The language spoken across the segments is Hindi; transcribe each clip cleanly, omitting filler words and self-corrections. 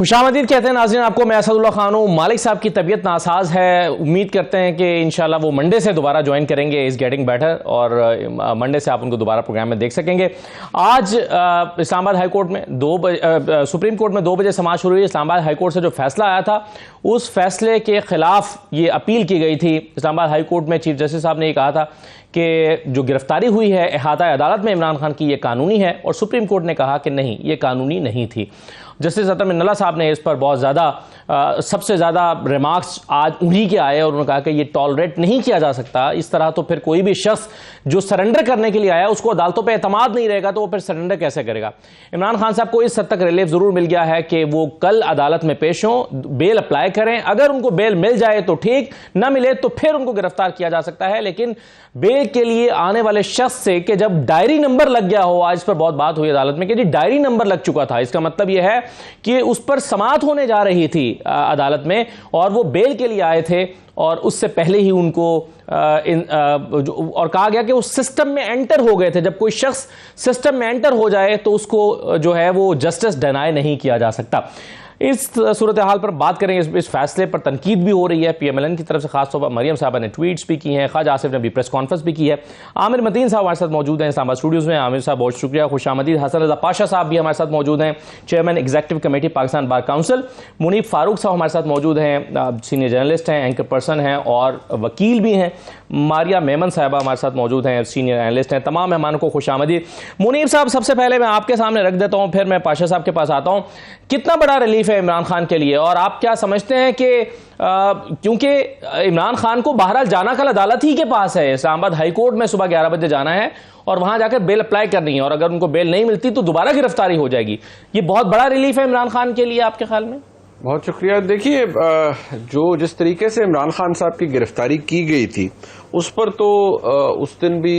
खुशामदीद कहते हैं नाज़रीन आपको। मैं असदुल्ला खान हूँ। मालिक साहब की तबीयत नासाज है। उम्मीद करते हैं कि इंशाल्लाह वो मंडे से दोबारा ज्वाइन करेंगे इज़ गेटिंग बेटर और मंडे से आप उनको दोबारा प्रोग्राम में देख सकेंगे। आज इस्लामाबाद हाई कोर्ट में सुप्रीम कोर्ट में 2 बजे समाअत शुरू हुई। इस्लामाबाद हाई कोर्ट से जो फैसला आया था उस फैसले के खिलाफ ये अपील की गई थी। इस्लामाबाद हाई कोर्ट में चीफ जस्टिस साहब ने ये कहा था कि जो गिरफ्तारी हुई है अहाता अदालत में इमरान खान की ये कानूनी है, और सुप्रीम कोर्ट ने कहा कि नहीं, ये कानूनी नहीं थी। जस्टिस अतर मिन्नल्ला साहब ने इस पर बहुत ज़्यादा सबसे ज़्यादा रिमार्क्स आज उन्हीं के आए और उन्होंने कहा कि ये टॉलरेट नहीं किया जा सकता। इस तरह तो फिर कोई भी शख्स जो सरेंडर करने के लिए आया उसको अदालतों पे एतमाद नहीं रहेगा तो वो फिर सरेंडर कैसे करेगा। इमरान खान साहब को इस हद तक रिलीफ ज़रूर मिल गया है कि वो कल अदालत में पेश हों, बेल अप्लाई करें। अगर उनको बेल मिल जाए तो ठीक, ना मिले तो फिर उनको गिरफ्तार किया जा सकता है। लेकिन बेल के लिए आने वाले शख्स से कि जब डायरी नंबर लग गया हो, आज पर बहुत बात हुई अदालत में कि जी डायरी नंबर लग चुका था, इसका मतलब यह है कि उस पर समाअत होने जा रही थी अदालत में और वो बेल के लिए आए थे और उससे पहले ही उनको और कहा गया कि वो सिस्टम में एंटर हो गए थे। जब कोई शख्स सिस्टम में एंटर हो जाए तो उसको जो है वो जस्टिस डिनाई नहीं किया जा सकता। इस सूरत हाल पर बात करेंगे। इस फैसले पर तनकीद भी हो रही है PMLN की तरफ से, खासतौर पर मरियम साहबा ने ट्वीट्स भी की हैं, ख्वाजा आसिफ ने भी प्रेस कॉन्फ्रेंस भी की है। आमिर मतीन साहब हमारे साथ मौजूद हैं इस्लामाबाद स्टूडियोज़ में। आमिर साहब बहुत शुक्रिया, खुशामदीद। हसन रजा पाशा साहब भी हमारे साथ मौजूद हैं, chairman executive committee Pakistan bar council. Munib Farooq साहब हमारे साथ मौजूद हैं, सीनियर जर्नलिस्ट हैं, एंकर पर्सन हैं और वकील भी हैं। मारिया मेमन साहबा हमारे साथ मौजूद हैं, सीनियर एनालिस्ट हैं। तमाम मेहमानों को खुशामदीद। मुनीब साहब, सबसे पहले मैं आपके सामने रख देता हूं, फिर मैं पाशा साहब के पास आता हूं। कितना बड़ा रिलीफ है इमरान खान के लिए और आप क्या समझते हैं कि क्योंकि इमरान खान को बहरहाल जाना कल अदालत ही के पास है, इस्लामाबाद हाई कोर्ट में सुबह 11 बजे जाना है और वहां जाकर बेल अप्लाई करनी है और अगर उनको बेल नहीं मिलती तो दोबारा गिरफ्तारी हो जाएगी। ये बहुत बड़ा रिलीफ है इमरान खान के लिए आपके ख्याल में? बहुत शुक्रिया। देखिए, जो जिस तरीके से इमरान खान साहब की गिरफ्तारी की गई थी उस पर तो उस दिन भी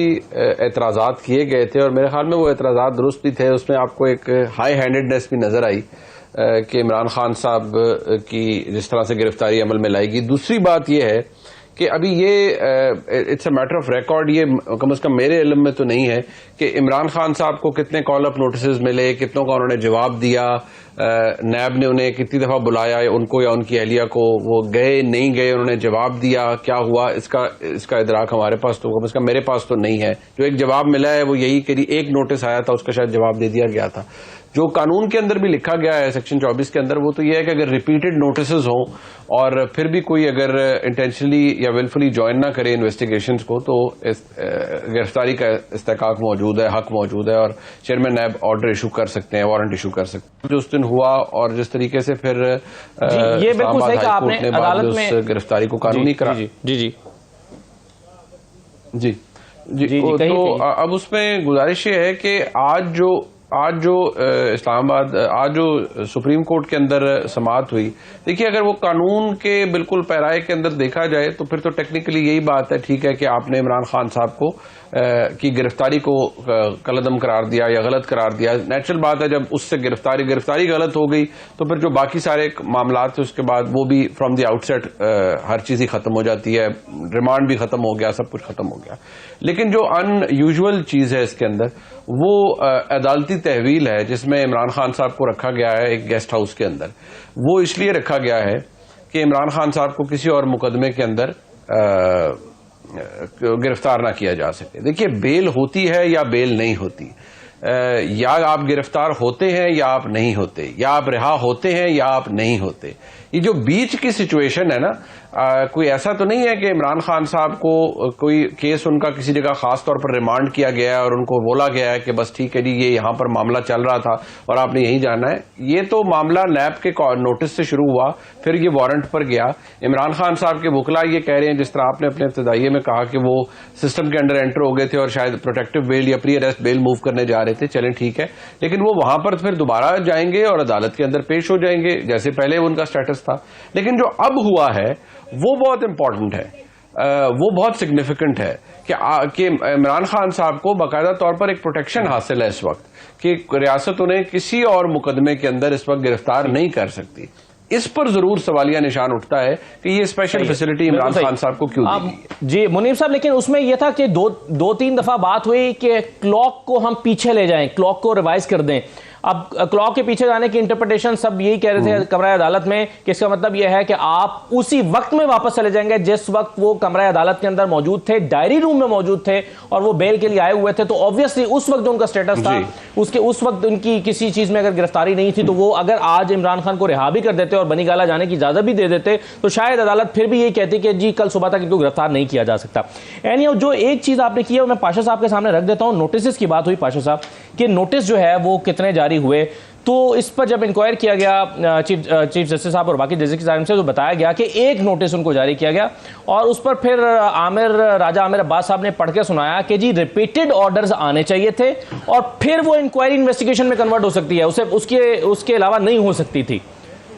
एतराज़ात किए गए थे और मेरे ख्याल में वो एतराज़ात दुरुस्त भी थे। उसमें आपको एक हाई हैंडेडनेस भी नजर आई कि इमरान खान साहब की जिस तरह से गिरफ्तारी अमल में लाएगी। दूसरी बात यह है कि अभी ये it's a matter of record, ये कम से कम मेरे इल्म में तो नहीं है कि इमरान खान साहब को कितने कॉल अप नोटिस मिले, कितनों का उन्होंने जवाब दिया, नैब ने उन्हें कितनी दफा बुलाया उनको या उनकी अहलिया को, वो गए नहीं गए, उन्होंने जवाब दिया, क्या हुआ, इसका इदराक हमारे पास तो कम से कम मेरे पास तो नहीं है। जो एक जवाब मिला है वो यही कि एक नोटिस आया था, उसका शायद जवाब दे दिया गया था। जो कानून के अंदर भी लिखा गया है सेक्शन 24 के अंदर, वो तो ये है कि अगर रिपीटेड नोटिसेस हों और फिर भी कोई अगर इंटेंशनली या विलफुली ज्वाइन ना करे इन्वेस्टिगेशंस को तो गिरफ्तारी का इस्तेकाक मौजूद है, हक मौजूद है और चेयरमैन नैब ऑर्डर इशू कर सकते हैं, वारंट इशू कर सकते हैं। जो उस दिन हुआ और जिस तरीके से फिर ये बिल्कुल सही कहा आपने, अदालत में उस गिरफ्तारी को कानूनी करा। जी जी जी जी जी, जी, तो अब उसमें गुजारिश ये है कि आज जो इस्लामाबाद आज जो सुप्रीम कोर्ट के अंदर समाअत हुई, देखिए अगर वो कानून के बिल्कुल पैराए के अंदर देखा जाए तो फिर तो टेक्निकली यही बात है, ठीक है कि आपने इमरान खान साहब को की गिरफ्तारी को कलअदम करार दिया या गलत करार दिया। नेचुरल बात है जब उससे गिरफ्तारी गलत हो गई तो फिर जो बाकी सारे मामला थे उसके बाद वो भी फ्रॉम द आउटसेट हर चीज ही खत्म हो जाती है, रिमांड भी खत्म हो गया, सब कुछ खत्म हो गया। लेकिन जो अनयूजुअल चीज है इसके अंदर वो अदालती तहवील है जिसमें इमरान खान साहब को रखा गया है एक गेस्ट हाउस के अंदर। वो इसलिए रखा गया है कि इमरान खान साहब को किसी और मुकदमे के अंदर गिरफ्तार ना किया जा सके। देखिए, बेल होती है या बेल नहीं होती, या आप गिरफ्तार होते हैं या आप नहीं होते, या आप रिहा होते हैं या आप नहीं होते। ये जो बीच की सिचुएशन है ना, कोई ऐसा तो नहीं है कि इमरान खान साहब को कोई केस उनका किसी जगह खास तौर पर रिमांड किया गया है और उनको बोला गया है कि बस ठीक है जी ये यहां पर मामला चल रहा था और आपने यही जाना है। ये तो मामला नैब के नोटिस से शुरू हुआ, फिर ये वारंट पर गया। इमरान खान साहब के वकला ये कह रहे हैं, जिस तरह आपने अपने इब्तिदाइये में कहा कि वो सिस्टम के अंडर एंटर हो गए थे और शायद प्रोटेक्टिव बेल या प्री अरेस्ट बेल मूव करने जा रहे थे, चलें ठीक है, लेकिन वो वहां पर फिर दोबारा जाएंगे और अदालत के अंदर पेश हो जाएंगे जैसे पहले उनका स्टेटस था। लेकिन जो अब हुआ है वो बहुत इंपॉर्टेंट है, वो बहुत सिग्निफिकेंट है कि इमरान खान साहब को बाकायदा तौर पर एक प्रोटेक्शन हासिल है इस वक्त कि रियासत उन्हें किसी और मुकदमे के अंदर इस वक्त गिरफ्तार नहीं कर सकती। इस पर जरूर सवालिया निशान उठता है कि ये स्पेशल फैसिलिटी इमरान खान साहब को क्यों दी गई। जी मुनीब साहब, लेकिन उसमें यह था कि दो तीन दफा बात हुई कि क्लॉक को हम पीछे ले जाएं, क्लॉक को रिवाइज कर दें। अब क्लॉक के पीछे जाने की इंटरप्रिटेशन सब यही कह रहे थे कमरा अदालत में कि इसका मतलब यह है कि आप उसी वक्त में वापस चले जाएंगे जिस वक्त वो कमरा अदालत के अंदर मौजूद थे, डायरी रूम में मौजूद थे और वो बेल के लिए आए हुए थे। तो ऑब्वियसली उस वक्त जो उनका स्टेटस था, उस वक्त उनकी किसी चीज में अगर गिरफ्तारी नहीं थी, तो वो अगर आज इमरान खान को रिहा भी कर देते और बनी गाला जाने की इजाजत भी दे देते तो शायद अदालत फिर भी यही कहती कि जी कल सुबह तक इनको गिरफ्तार नहीं किया जा सकता। एनीहाउ जो एक चीज आपने की है मैं पाशा साहब के सामने रख देता हूं। नोटिस की बात हुई पाशा साहब कि नोटिस जो है वो कितने जारी हुए, तो इस पर जब इंक्वायर किया गया चीफ जस्टिस साहब और बाकी जजेस की जानिब से तो बताया गया कि एक नोटिस उनको जारी किया गया और उस पर फिर राजा आमिर अब्बास साहब ने पढ़ के सुनाया कि जी रिपीटेड ऑर्डर्स आने चाहिए थे और फिर वो इंक्वायरी इन्वेस्टिगेशन में कन्वर्ट हो सकती है, उसके अलावा नहीं हो सकती थी।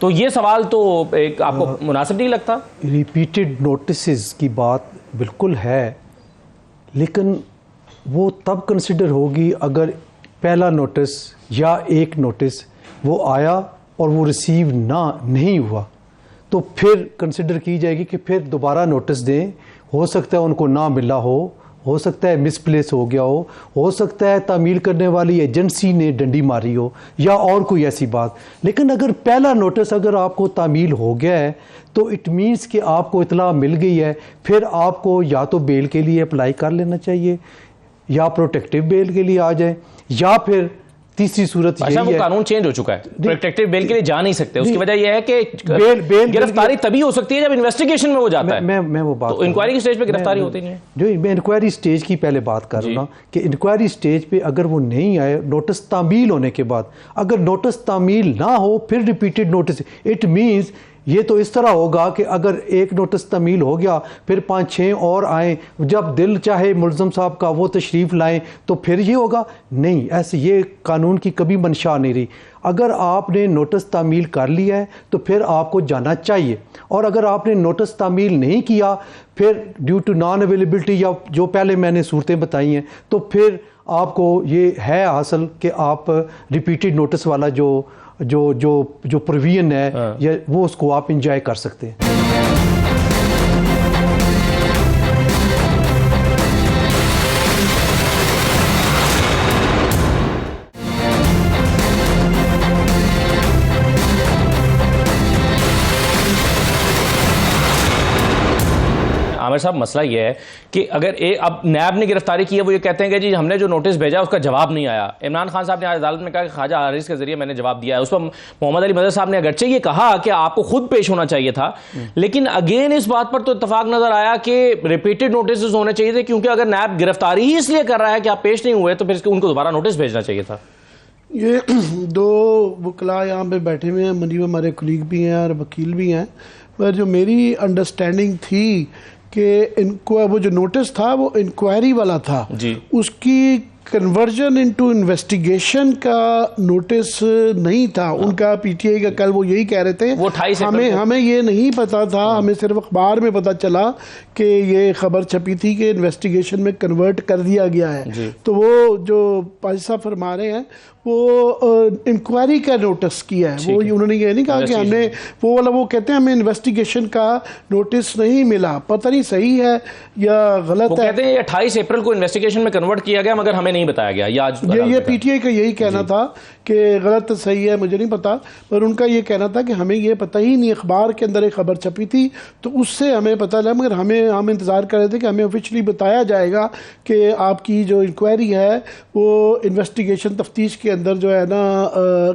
तो ये सवाल तो एक आपको मुनासिब नहीं लगता? रिपीटेड नोटिस की बात बिल्कुल है, लेकिन वो तब कंसिडर होगी अगर पहला नोटिस या एक नोटिस वो आया और वो रिसीव नहीं हुआ, तो फिर कंसिडर की जाएगी कि फिर दोबारा नोटिस दें। हो सकता है उनको ना मिला हो सकता है मिसप्लेस हो गया हो सकता है तामील करने वाली एजेंसी ने डंडी मारी हो या और कोई ऐसी बात। लेकिन अगर पहला नोटिस अगर आपको तामील हो गया है तो इट मीन्स कि आपको इतला मिल गई है, फिर आपको या तो बेल के लिए अप्लाई कर लेना चाहिए या प्रोटेक्टिव बेल के लिए आ जाए, या फिर तीसरी सूरत यही है कानून चेंज हो चुका है, प्रोटेक्टिव बेल के लिए जा नहीं सकते। उसकी वजह यह है कि बेल गिरफ्तारी तभी हो सकती है जब इन्वेस्टिगेशन में वो जाता है। मैं वो बात तो इंक्वायरी की स्टेज पे गिरफ्तारी होती नहीं है। जो मैं इंक्वायरी स्टेज की पहले बात कर रहा हूँ कि इंक्वायरी स्टेज पे अगर वो नहीं आए, नोटिस तामील होने के बाद अगर नोटिस तामील ना हो फिर रिपीटेड नोटिस, इट मीन्स ये तो इस तरह होगा कि अगर एक नोटिस तमील हो गया फिर 5-6 और आए, जब दिल चाहे मुलज़म साहब का वो तशरीफ़ लाएं तो फिर ये होगा। नहीं, ऐसे ये कानून की कभी मंशा नहीं रही। अगर आपने नोटिस तामील कर लिया है तो फिर आपको जाना चाहिए, और अगर आपने नोटिस तामील नहीं किया फिर ड्यू टू नॉन अवेलेबिलिटी या जो पहले मैंने सूरतें बताई हैं तो फिर आपको ये है हासिल कि आप रिपीटेड नोटिस वाला जो प्रोविजन है या वो उसको आप इंजॉय कर सकते हैं। आमिर साहब मसला ये है कि अगर अब नैब ने गिरफ्तारी की है, वो ये कहते हैं कि जी हमने जो नोटिस भेजा उसका जवाब नहीं आया। इमरान खान साहब ने आज अदालत में कहा कि ख्वाजा हारिस के जरिए मैंने जवाब दिया है। उस पर मोहम्मद अली मदर साहब ने अगरचे ये कहा कि आपको खुद पेश होना चाहिए था, लेकिन अगेन इस बात पर तो इत्तेफाक नजर आया कि रिपीटेड नोटिस होने चाहिए थे, क्योंकि अगर नैब गिरफ्तारी ही इसलिए कर रहा है कि आप पेश नहीं हुए तो फिर उनको दोबारा नोटिस भेजना चाहिए था। ये दो वकला यहाँ पे बैठे हुए हैं, मनी हमारे कुलीग भी हैं और वकील भी हैं, पर जो मेरी अंडरस्टैंडिंग थी कि इनको वो जो नोटिस था वो इंक्वायरी वाला था जी, उसकी कन्वर्जन इनटू इन्वेस्टिगेशन का नोटिस नहीं था उनका। पीटीआई का कल वो यही कह रहे थे, वो हमें ये नहीं पता था, हमें सिर्फ अखबार में पता चला कि ये खबर छपी थी कि इन्वेस्टिगेशन में कन्वर्ट कर दिया गया है। तो वो जो पाजी साहब फरमा रहे हैं वो इंक्वायरी का नोटिस किया है, वो उन्होंने ये नहीं कहा कि हमने वो वाला, वो कहते हैं हमें इन्वेस्टिगेशन का नोटिस नहीं मिला। पता नहीं सही है या गलत है। कहते हैं 28 अप्रैल को इन्वेस्टिगेशन में कन्वर्ट किया गया मगर हमें नहीं बताया गया। ये पीटीआई का यही कहना था कि गलत सही है मुझे नहीं पता, पर उनका ये कहना था कि हमें ये पता ही नहीं, अखबार के अंदर एक खबर छपी थी तो उससे हमें पता लगा, मगर हम इंतज़ार कर रहे थे कि हमें ऑफिशियली बताया जाएगा कि आपकी जो इंक्वायरी है वो इन्वेस्टिगेशन तफ्तीश के अंदर जो है ना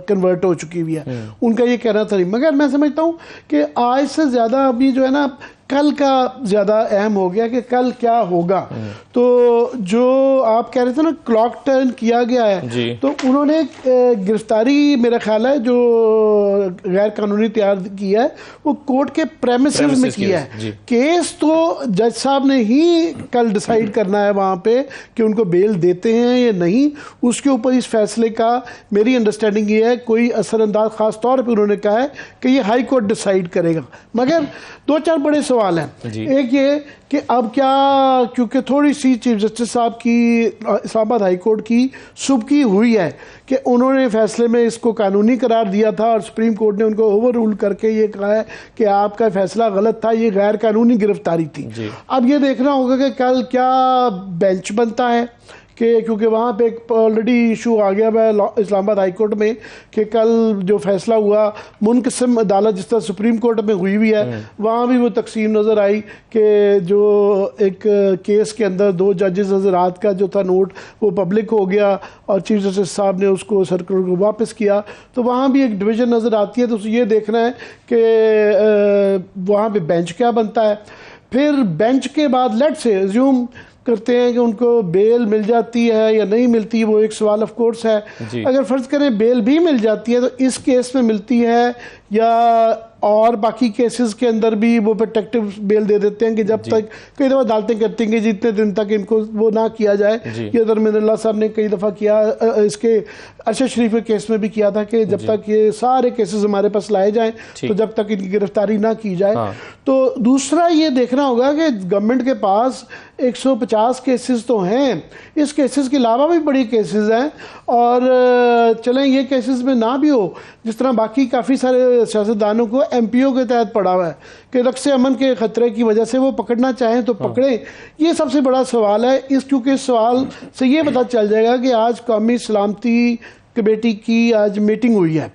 कन्वर्ट हो चुकी हुई है। उनका ये कहना था नहीं, मगर मैं समझता हूँ कि आज से ज़्यादा अभी जो है ना कल का ज़्यादा अहम हो गया कि कल क्या होगा। तो जो आप कह रहे थे ना क्लॉक टर्न किया गया है, तो उन्होंने गिरफ्तारी मेरा ख्याल है जो गैर कानूनी तैयार किया है वो कोर्ट के प्रेमिसेस में किया है। केस तो जज साहब ने ही कल डिसाइड करना है वहाँ पे कि उनको बेल देते हैं या नहीं। उसके ऊपर इस फैसले का मेरी अंडरस्टैंडिंग ये है कोई असरअंदाज, खास तौर पर उन्होंने कहा है कि ये हाई कोर्ट डिसाइड करेगा। मगर 2-4 बड़े सवाल हैं। एक ये कि अब क्या, क्योंकि थोड़ी सी चीफ जस्टिस साहब की इस्लामाबाद हाई कोर्ट की सुबकी हुई है कि उन्होंने फैसले में इसको कानूनी करार दिया था और सुप्रीम कोर्ट ने उनको ओवर रूल करके ये कहा है कि आपका फैसला गलत था, ये गैर कानूनी गिरफ्तारी थी। अब ये देखना होगा कि कल क्या बेंच बनता है कि क्योंकि वहाँ पे एक ऑलरेडी इशू आ गया है इस्लामाबाद हाई कोर्ट में कि कल जो फैसला हुआ मुनक़सिम अदालत जिस तरह सुप्रीम कोर्ट में हुई हुई है, वहाँ भी वो तकसीम नज़र आई कि जो एक केस के अंदर 2 जजेस हज़रात का जो था नोट वो पब्लिक हो गया और चीफ जस्टिस साहब ने उसको सर्कुलर को वापस किया। तो वहाँ भी एक डिवीज़न नज़र आती है। तो ये देखना है कि वहाँ पे बेंच क्या बनता है। फिर बेंच के बाद लेट से अज्यूम करते हैं कि उनको बेल मिल जाती है या नहीं मिलती, वो एक सवाल ऑफ कोर्स है। अगर फ़र्ज़ करें बेल भी मिल जाती है तो इस केस में मिलती है या और बाकी केसेस के अंदर भी वो प्रोटेक्टिव बेल दे देते हैं कि जब तक, कई दफ़ा अदालतें करती हैं कि जितने दिन तक इनको वो ना किया जाए। ये दरमिनल्ला साहब ने कई दफ़ा किया, इसके अरशद शरीफ के केस में भी किया था कि जब तक ये सारे केसेस हमारे पास लाए जाएं तो जब तक इनकी गिरफ्तारी ना की जाए। तो दूसरा ये देखना होगा कि गवर्नमेंट के पास 150 केसेस तो हैं, इस केसेस के अलावा भी बड़ी केसेस हैं और चलें ये केसेस में ना भी हो, जिस तरह बाकी काफ़ी सारे सियासतदानों को MPO के तहत पड़ा हुआ है कि रक्स अमन के ख़तरे की वजह से वो पकड़ना चाहें तो पकड़ें। ये सबसे बड़ा सवाल है। क्योंकि इस सवाल से ये पता चल जाएगा कि आज कौमी सलामती कमेटी की आज मीटिंग हुई है,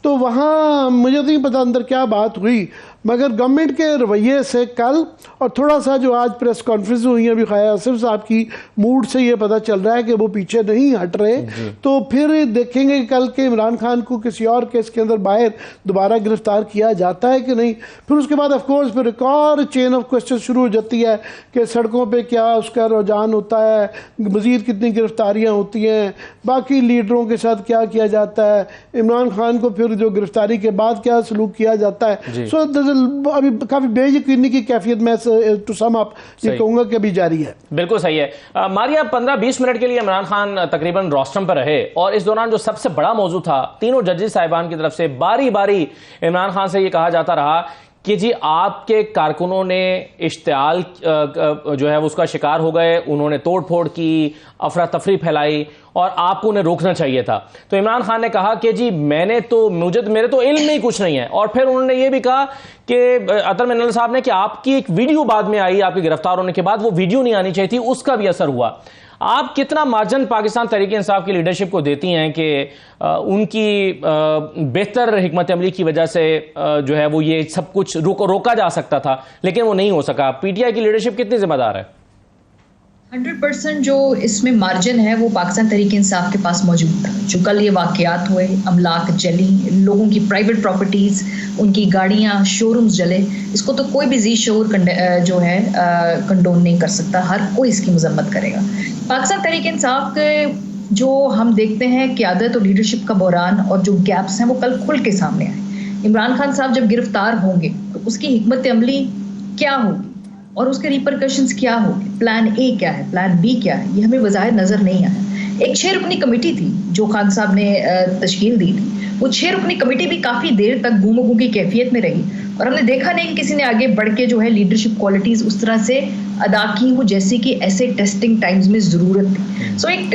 तो वहाँ मुझे तो नहीं पता अंदर क्या बात हुई, मगर गवर्नमेंट के रवैये से कल और थोड़ा सा जो आज प्रेस कॉन्फ्रेंस हुई है अभी ख्वाजा आसिफ साहब की मूड से ये पता चल रहा है कि वो पीछे नहीं हट रहे। तो फिर देखेंगे कल के इमरान खान को किसी और केस के अंदर बाहर दोबारा गिरफ्तार किया जाता है कि नहीं। फिर उसके बाद ऑफकोर्स फिर एक और चेन ऑफ क्वेश्चन शुरू हो जाती है कि सड़कों पर क्या उसका रुझान होता है, मज़ीद कितनी गिरफ्तारियाँ होती हैं, बाकी लीडरों के साथ क्या किया जाता है, इमरान खान को फिर जो गिरफ्तारी के बाद क्या सलूक किया जाता है। सो अभी काफी बेयकीनी की कैफियत में टू सम अप ये कहूंगा कि अभी जारी है। बिल्कुल सही है। मारिया 15-20 मिनट के लिए इमरान खान तकरीबन रोस्टम पर रहे और इस दौरान जो सबसे बड़ा मौजू था, तीनों जजेस साहिबान की तरफ से बारी बारी इमरान खान से ये कहा जाता रहा कि जी आपके कारकुनों ने इश्तियाल जो है वो उसका शिकार हो गए, उन्होंने तोड़ फोड़ की, अफरा तफरी फैलाई और आपको उन्हें रोकना चाहिए था। तो इमरान खान ने कहा कि जी मेरे तो इल्म में ही कुछ नहीं है। और फिर उन्होंने ये भी कहा कि अतर मिनल साहब ने कि आपकी एक वीडियो बाद में आई आपके गिरफ्तार होने के बाद, वो वीडियो नहीं आनी चाहिए थी, उसका भी असर हुआ। आप कितना मार्जिन पाकिस्तान तहरीक-ए-इंसाफ की लीडरशिप को देती हैं कि उनकी बेहतर हिकमत अमली की वजह से जो है वो ये सब कुछ रोका जा सकता था लेकिन वो नहीं हो सका? PTI की लीडरशिप कितनी जिम्मेदार है? 100% जो इसमें मार्जिन है वो पाकिस्तान तहरीक-ए-इंसाफ के पास मौजूद था। जो कल ये वाक़यात हुए, अमलाक जली, लोगों की प्राइवेट प्रॉपर्टीज़, उनकी गाड़ियाँ, शोरूम्स जले, इसको तो कोई भी जी शऊर जो है कंडोन नहीं कर सकता। हर कोई इसकी मजम्मत करेगा। पाकिस्तान तहरीक-ए-इंसाफ के जो हम देखते हैं क़यादत और लीडरशिप का बहरान और जो गैप्स हैं वो कल खुल के सामने आए। इमरान खान साहब जब गिरफ्तार होंगे तो उसकी हिकमत अमली क्या होगी और उसके रिपरकशंस क्या होंगे, प्लान ए क्या है, प्लान बी क्या है, ये हमें वज़ाहिर नज़र नहीं आया। एक 6 रुकनी कमेटी थी जो खान साहब ने तश्कील दी थी, वो 6 रुकनी कमेटी भी काफ़ी देर तक गुम की कैफियत में रही और हमने देखा नहीं कि किसी ने आगे बढ़ के जो है लीडरशिप क्वालिटीज़ उस तरह से अदा की हो जैसे कि ऐसे टेस्टिंग टाइम्स में ज़रूरत थी। सो एक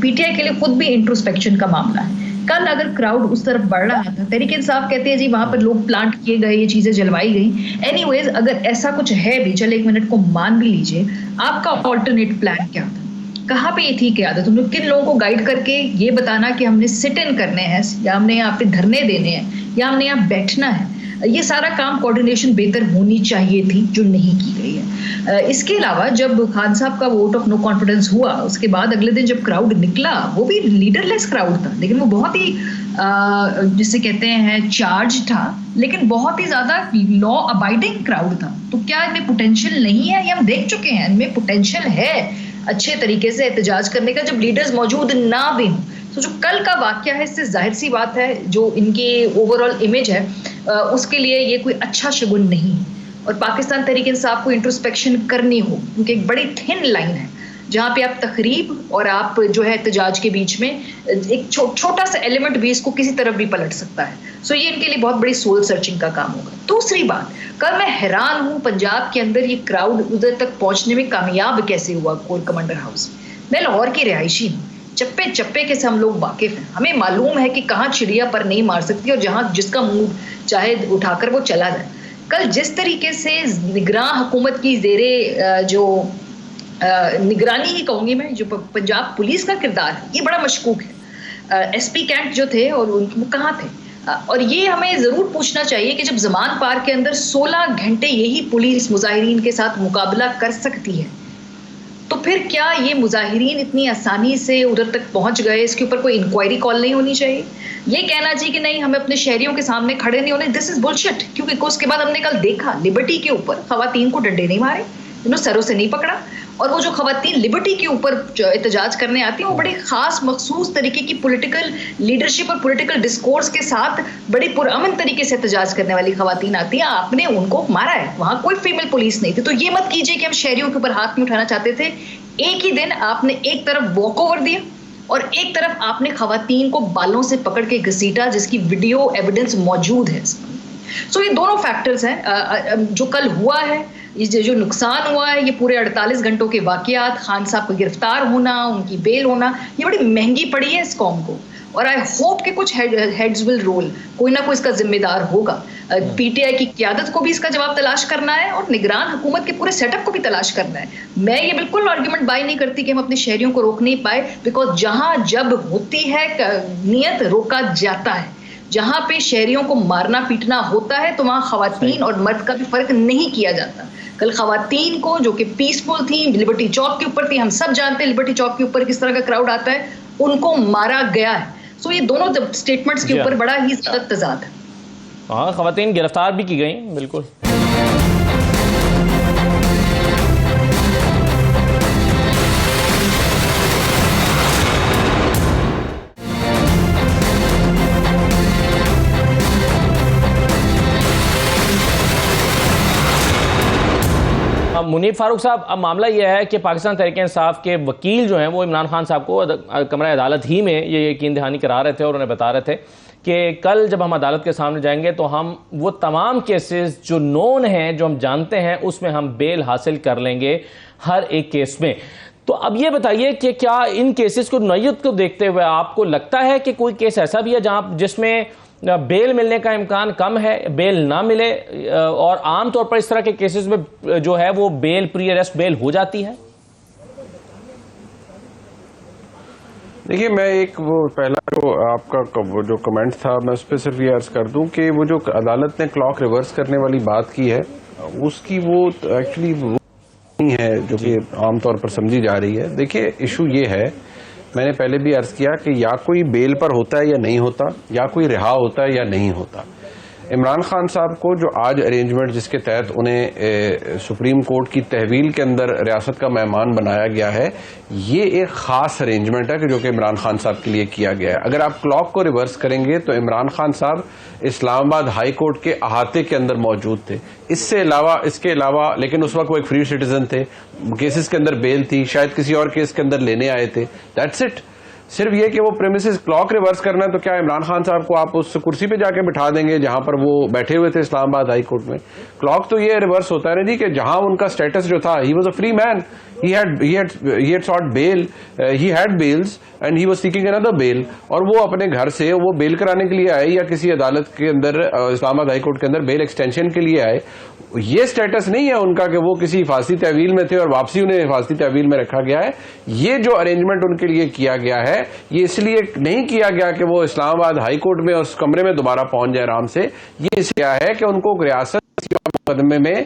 PTI के लिए खुद भी इंट्रोस्पेक्शन का मामला है। कल अगर क्राउड उस तरफ बढ़ रहा था, तहरीक-ए-इंसाफ कहते हैं जी वहां पर लोग प्लांट किए गए, ये चीजें जलवाई गई। एनीवेज अगर ऐसा कुछ है भी, चले 1 मिनट को मान भी लीजिए, आपका ऑल्टरनेट प्लान क्या था? कहाँ पे ये थी क़यादत? उन्होंने किन लोगों को गाइड करके ये बताना कि हमने सिट इन करने हैं या हमने यहाँ पे धरने देने हैं या हमने यहाँ बैठना है, ये सारा काम कोऑर्डिनेशन बेहतर होनी चाहिए थी जो नहीं की गई है। इसके अलावा जब खान साहब का वोट ऑफ नो कॉन्फिडेंस हुआ, उसके बाद अगले दिन जब क्राउड निकला, वो भी लीडरलेस क्राउड था, लेकिन वो बहुत ही जिसे कहते हैं चार्ज था, लेकिन बहुत ही ज्यादा लॉ अबाइडिंग क्राउड था। तो क्या इनमें पोटेंशियल नहीं है? ये हम देख चुके हैं, इनमें पोटेंशियल है अच्छे तरीके से एहतजाज करने का जब लीडर्स मौजूद ना भी हों। तो जो कल का वाकया है, इससे जाहिर सी बात है जो इनकी ओवरऑल इमेज है उसके लिए ये कोई अच्छा शगुन नहीं है। और पाकिस्तान तहरीक-ए-इंसाफ को इंट्रोस्पेक्शन करनी हो, क्योंकि एक बड़ी थिन लाइन है जहाँ पे आप तकरीब और आप जो है एहतजाज के बीच में एक छोटा सा एलिमेंट भी इसको किसी तरफ भी पलट सकता है। सो ये इनके लिए बहुत बड़ी सोल सर्चिंग का काम होगा। दूसरी बात, कल मैं हैरान हूँ पंजाब के अंदर ये क्राउड उधर तक पहुँचने में कामयाब कैसे हुआ। कोर कमांडर हाउस, मैं लाहौर की रिहायशी हूँ, चप्पे चप्पे के से हम लोग वाकिफ हैं, हमें मालूम है कि कहाँ चिड़िया पर नहीं मार सकती और जहाँ जिसका मुंह चाहे उठाकर वो चला जाए। कल जिस तरीके से निगरान हुकूमत की जेरे जो निगरानी ही कहूंगी मैं, जो पंजाब पुलिस का किरदार है ये बड़ा मशकूक है। एसपी कैंट जो थे और वो कहाँ थे, और ये हमें जरूर पूछना चाहिए कि जब जमान पार्क के अंदर 16 घंटे यही पुलिस मुजाहिरीन के साथ मुकाबला कर सकती है, तो फिर क्या ये मुजाहिरीन इतनी आसानी से उधर तक पहुंच गए? इसके ऊपर कोई इंक्वायरी कॉल नहीं होनी चाहिए? ये कहना चाहिए कि नहीं हमें अपने शहरियों के सामने खड़े नहीं होने, दिस इज बुलशिट। क्योंकि उसके बाद हमने कल देखा लिबर्टी के ऊपर खवातीन को डंडे नहीं मारे, सरों से नहीं पकड़ा, और वो जो खवातीन लिबर्टी के ऊपर एहतजाज करने आती हैं वो बड़ी खास मखसूस तरीके की पॉलिटिकल लीडरशिप और पॉलिटिकल डिस्कोर्स के साथ बड़ी पुरअमन तरीके से एहतजाज करने वाली खवातीन आती हैं। आपने उनको मारा है, वहां कोई फीमेल पुलिस नहीं थी। तो ये मत कीजिए कि हम शहरियों के ऊपर हाथ नहीं उठाना चाहते थे। एक ही दिन आपने एक तरफ वॉक ओवर दिया और एक तरफ आपने खवातीन को बालों से पकड़ के घसीटा, जिसकी वीडियो एविडेंस मौजूद है। सो ये दोनों फैक्टर्स हैं जो कल हुआ है, ये जो नुकसान हुआ है, ये पूरे 48 घंटों के वाकयात, खान साहब का गिरफ्तार होना, उनकी बेल होना, ये बड़ी महंगी पड़ी है इस कौम को। और आई होप कि कुछ हेड्स विल रोल, कोई ना कोई इसका जिम्मेदार होगा। पीटीआई की क़यादत को भी इसका जवाब तलाश करना है और निगरान हुकूमत के पूरे सेटअप को भी तलाश करना है। मैं ये बिल्कुल आर्ग्यूमेंट बाय नहीं करती कि हम अपने शहरियों को रोक नहीं पाए, बिकॉज जहां जब होती है नियत रोका जाता है। जहां पे शहरियों को मारना पीटना होता है तो वहां खवातीन और मर्द का भी फर्क नहीं किया जाता। कल खवातीन को जो कि पीसफुल थी, लिबर्टी चौक के ऊपर थी, हम सब जानते हैं लिबर्टी चौक के ऊपर किस तरह का क्राउड आता है, उनको मारा गया है। सो ये दोनों स्टेटमेंट्स के ऊपर बड़ा ही ज्यादा तजाद है। हाँ, खवातीन गिरफ्तार भी की गई, बिल्कुल। मुनीब फारूक साहब, अब मामला यह है कि पाकिस्तान तहरीक इंसाफ के वकील जो हैं वो इमरान खान साहब को कमरा अदालत ही में ये यकीन दहानी करा रहे थे और उन्हें बता रहे थे कि कल जब हम अदालत के सामने जाएंगे तो हम वो तमाम केसेस जो नोन हैं, जो हम जानते हैं, उसमें हम बेल हासिल कर लेंगे हर एक केस में। तो अब ये बताइए कि क्या इन केसेस को नौयत को देखते हुए आपको लगता है कि कोई केस ऐसा भी है जहां जिसमें बेल मिलने का इम्कान कम है, बेल ना मिले, और आमतौर पर इस तरह के केसेस में जो है वो बेल, प्री अरेस्ट बेल हो जाती है? देखिए, मैं एक वो पहला जो आपका जो कमेंट था, मैं उस पर सिर्फ ये अर्ज कर दूं कि वो जो अदालत ने क्लॉक रिवर्स करने वाली बात की है, उसकी वो एक्चुअली वो नहीं है जो कि आमतौर पर समझी जा रही है। देखिए, इशू ये है, मैंने पहले भी अर्ज किया कि या कोई बेल पर होता है या नहीं होता, या कोई रिहा होता है या नहीं होता। इमरान खान साहब को जो आज अरेंजमेंट जिसके तहत उन्हें सुप्रीम कोर्ट की तहवील के अंदर रियासत का मेहमान बनाया गया है, ये एक खास अरेंजमेंट है कि जो कि इमरान खान साहब के लिए किया गया है। अगर आप क्लॉक को रिवर्स करेंगे तो इमरान खान साहब इस्लामाबाद हाई कोर्ट के अहाते के अंदर मौजूद थे। इसके अलावा लेकिन उस वक्त वो एक फ्री सिटीजन थे, केसेस के अंदर बेल थी, शायद किसी और केस के अंदर लेने आए थे, दैट्स इट। सिर्फ ये कि वो प्रेमिसेस क्लॉक रिवर्स करना है तो क्या इमरान खान साहब को आप उस कुर्सी पे जाके बिठा देंगे जहां पर वो बैठे हुए थे इस्लामाबाद हाई कोर्ट में? क्लॉक तो ये रिवर्स होता है ना जी कि जहां उनका स्टेटस जो था, he was a free man, he had sought bail, he had bails and he was seeking another bail, और वो अपने घर से वो बेल कराने के लिए आए या किसी अदालत के अंदर इस्लामाबाद हाई कोर्ट के अंदर बेल एक्सटेंशन के लिए आए। ये स्टेटस नहीं है उनका कि वो किसी हिफाजती तहवील में थे और वापसी उन्हें हिफाजती तहवील में रखा गया है। ये जो अरेंजमेंट उनके लिए किया गया है, ये इसलिए नहीं किया गया कि वो इस्लामाबाद हाई कोर्ट में उस कमरे में दोबारा पहुंच जाए आराम से। ये इसलिए है कि उनको रियासत मुकदमे में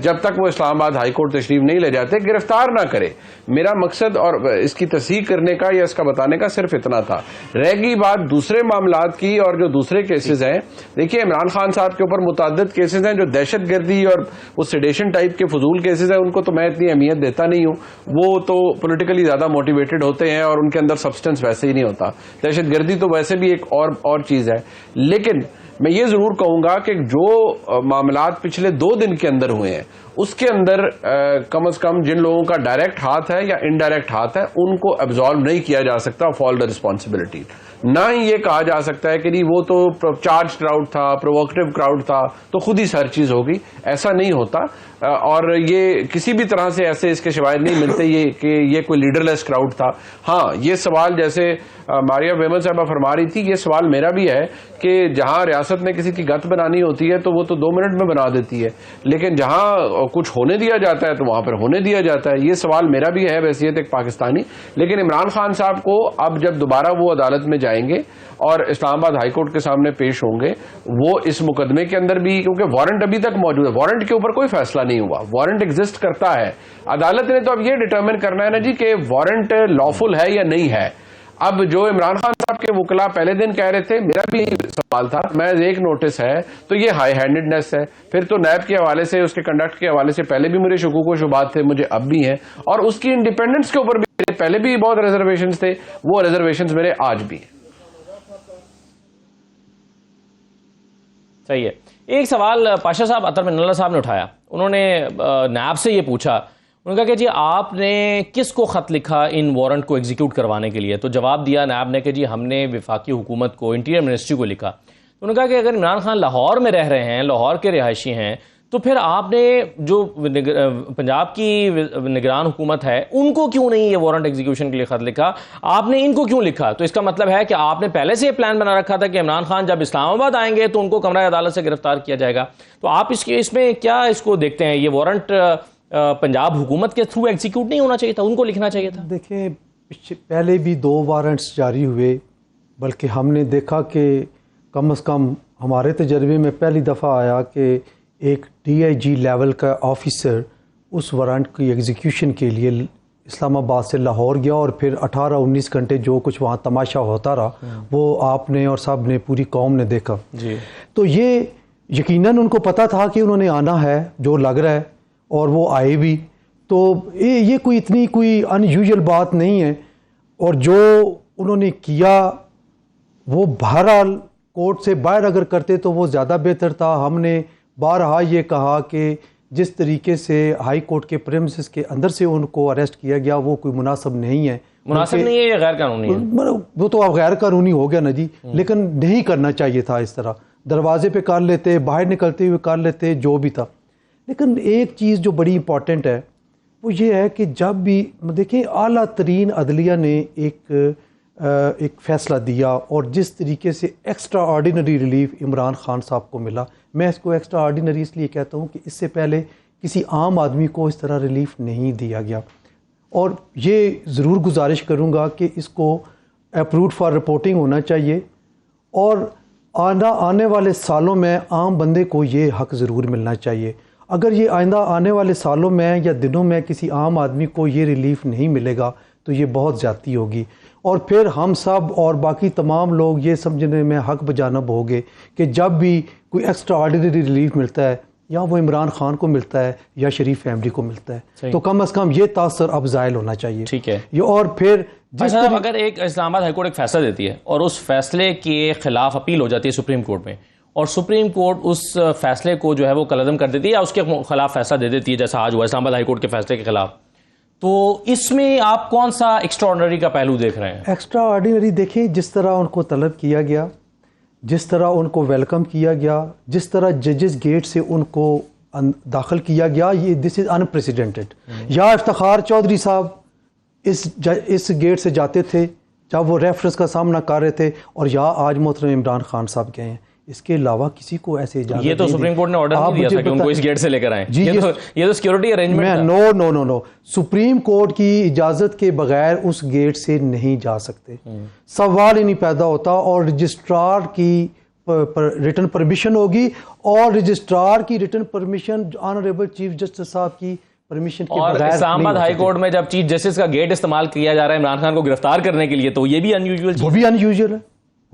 जब तक वो इस्लामाबाद हाई कोर्ट तशरीफ नहीं ले जाते, गिरफ्तार ना करे। मेरा मकसद और इसकी तस्दीक करने का या इसका बताने का सिर्फ इतना था। रहेगी बात दूसरे मामलात की और जो दूसरे केसेस हैं, देखिए इमरान खान साहब के ऊपर मुतअद्दिद केसेस हैं जो दहशतगर्दी और वो सेडेशन टाइप के फजूल केसेस हैं, उनको तो मैं इतनी अहमियत देता नहीं हूं। वो तो पॉलिटिकली ज्यादा मोटिवेटेड होते हैं और उनके अंदर सब्सटेंस वैसे ही नहीं होता। दहशतगर्दी तो वैसे भी एक और चीज है। लेकिन मैं ये जरूर कहूंगा कि जो मामलात पिछले 2 दिन के अंदर हुए हैं, उसके अंदर कम से कम जिन लोगों का डायरेक्ट हाथ है या इनडायरेक्ट हाथ है, उनको एब्जॉल्व नहीं किया जा सकता ऑफ ऑल द रिस्पॉन्सिबिलिटी। ना ही ये कहा जा सकता है कि नहीं वो तो चार्ज क्राउड था, प्रोवोकेटिव क्राउड था तो खुद ही हर चीज होगी, ऐसा नहीं होता। और ये किसी भी तरह से ऐसे इसके शवाहिद नहीं मिलते ये कि ये कोई लीडरलेस क्राउड था। हाँ, ये सवाल जैसे मारिया बेमन साहबा फरमा रही थी, ये सवाल मेरा भी है कि जहां रियासत में किसी की गत बनानी होती है तो वो तो 2 मिनट में बना देती है, लेकिन जहां कुछ होने दिया जाता है तो वहां पर होने दिया जाता है। ये सवाल मेरा भी है वैसियत एक पाकिस्तानी। लेकिन इमरान खान साहब को अब जब दोबारा वो अदालत में जाएंगे और इस्लामाबाद हाईकोर्ट के सामने पेश होंगे, वो इस मुकदमे के अंदर भी, क्योंकि वारंट अभी तक मौजूद है, वारंट के ऊपर कोई फैसला नहीं हुआ, वारंट एग्जिस्ट करता है। अदालत ने तो अब ये डिटरमिन करना है ना जी कि वारंट लॉफुल है या नहीं है। अब जो इमरान खान साहब के वकला पहले दिन कह रहे थे, मेरा भी सवाल था, मैं एक नोटिस है तो ये हाई हैंडेडनेस है, फिर तो नैब के हवाले से, उसके कंडक्ट के हवाले से पहले भी मेरे शुकूक व शुबात थे, मुझे अब भी हैं, और उसकी इंडिपेंडेंस के ऊपर भी पहले भी बहुत रिजर्वेशंस थे, वो रिजर्वेशंस मेरे आज भी हैं। सही है। एक सवाल पाशा साहब अतर मिनल्ला साहब ने उठाया, उन्होंने नैब से ये पूछा, उन्होंने कहा कि जी आपने किसको ख़त लिखा इन वारंट को एग्जीक्यूट करवाने के लिए? तो जवाब दिया नैब ने कि जी हमने वफाकी हुकूमत को, इंटीरियर मिनिस्ट्री को लिखा। तो उन्होंने कहा कि अगर इमरान खान लाहौर में रह रहे हैं, लाहौर के रिहायशी हैं, तो फिर आपने जो पंजाब की निगरान हुकूमत है उनको क्यों नहीं ये वारंट एग्जीक्यूशन के लिए खत लिखा, आपने इनको क्यों लिखा? तो इसका मतलब है कि आपने पहले से ये प्लान बना रखा था कि इमरान खान जब इस्लामाबाद आएंगे तो उनको कमरा अदालत से गिरफ्तार किया जाएगा। तो आप इसमें क्या इसको देखते हैं, ये वारंट पंजाब हुकूमत के थ्रू एग्जीक्यूट नहीं होना चाहिए था, उनको लिखना चाहिए था? देखिए, पहले भी 2 वारंट्स जारी हुए, बल्कि हमने देखा कि कम से कम हमारे तजर्बे में पहली दफ़ा आया कि एक DIG लेवल का ऑफिसर उस वारंट की एग्जीक्यूशन के लिए इस्लामाबाद से लाहौर गया और फिर 18-19 घंटे जो कुछ वहाँ तमाशा होता रहा वो आपने और सब ने, पूरी कौम ने देखा जी। तो ये यकीनन उनको पता था कि उन्होंने आना है, जो लग रहा है, और वो आए भी। तो ये कोई इतनी कोई अनयूजुअल बात नहीं है। और जो उन्होंने किया वो बहरहाल कोर्ट से बाहर अगर करते तो वो ज़्यादा बेहतर था। हमने बारहा ये कहा कि जिस तरीके से हाई कोर्ट के प्रेमिसेस के अंदर से उनको अरेस्ट किया गया वो कोई मुनासिब नहीं है। मुनासिब नहीं है, ये गैर कानूनी है। वो तो अब गैर कानूनी हो गया ना जी, लेकिन नहीं करना चाहिए था इस तरह। दरवाजे पे कर लेते, बाहर निकलते हुए कर लेते, जो भी था। लेकिन एक चीज़ जो बड़ी इंपॉर्टेंट है वो ये है कि जब भी देखिए आला तरीन अदलिया ने एक फ़ैसला दिया और जिस तरीके से extra ordinary relief Imran Khan साहब को मिला, मैं इसको एक्स्ट्रा ऑर्डिनरी इसलिए कहता हूँ कि इससे पहले किसी आम आदमी को इस तरह रिलीफ नहीं दिया गया। और ये ज़रूर गुजारिश करूँगा कि इसको अप्रूव्ड फॉर रिपोर्टिंग होना चाहिए और आने वाले सालों में आम बंदे को ये हक़ ज़रूर मिलना चाहिए। अगर ये आइंदा आने वाले सालों में या दिनों में किसी आम आदमी को ये रिलीफ नहीं मिलेगा तो ये बहुत ज़्यादती होगी और फिर हम सब और बाकी तमाम लोग ये समझने में हक़ बजानब होंगे कि जब भी कोई एक्स्ट्रा ऑर्डिनरी रिलीफ मिलता है या वो इमरान खान को मिलता है या शरीफ फैमिली को मिलता है तो कम अज़ कम ये तासर अब ज़ायल होना चाहिए। ठीक है। ये और फिर अगर एक इस्लामाबाद हाईकोर्ट एक फैसला देती है और उस फैसले के खिलाफ अपील हो जाती है सुप्रीम कोर्ट में और सुप्रीम कोर्ट उस फैसले को जो है वो कलअदम कर देती है या उसके खिलाफ फैसला दे देती है, जैसा आज हुआ इस्लामाबाद हाईकोर्ट के फैसले के खिलाफ, तो इसमें आप कौन सा एक्स्ट्रा ऑर्डिनरी का पहलू देख रहे हैं? एक्स्ट्रा ऑर्डिनरी देखिए, जिस तरह उनको तलब किया गया, जिस तरह उनको वेलकम किया गया, जिस तरह जजेस गेट से उनको दाखिल किया गया, ये दिस इज़ अनप्रेसिडेंटेड। या इफ्तिखार चौधरी साहब इस गेट से जाते थे जब वो रेफरेंस का सामना कर रहे थे और या आज मोहतरम इमरान खान साहब गए हैं। इसके अलावा किसी को ऐसे इजाजत ये तो सुप्रीम कोर्ट ने ऑर्डर नहीं दिया था कि उनको इस गेट से लेकर आए। ये तो security arrangement. No, supreme court की इजाजत के बगैर उस गेट से नहीं जा सकते, सवाल ही नहीं पैदा होता। और रजिस्ट्रार की रिटन परमिशन होगी और रजिस्ट्रार की written permission honourable chief justice साहब की परमिशन के और बगैर। इस्लामाबाद हाई कोर्ट में जब चीफ जस्टिस का गेट इस्तेमाल किया जा रहा है इमरान खान को गिरफ्तार करने के लिए, तो ये भी अनयूजुअल है। वो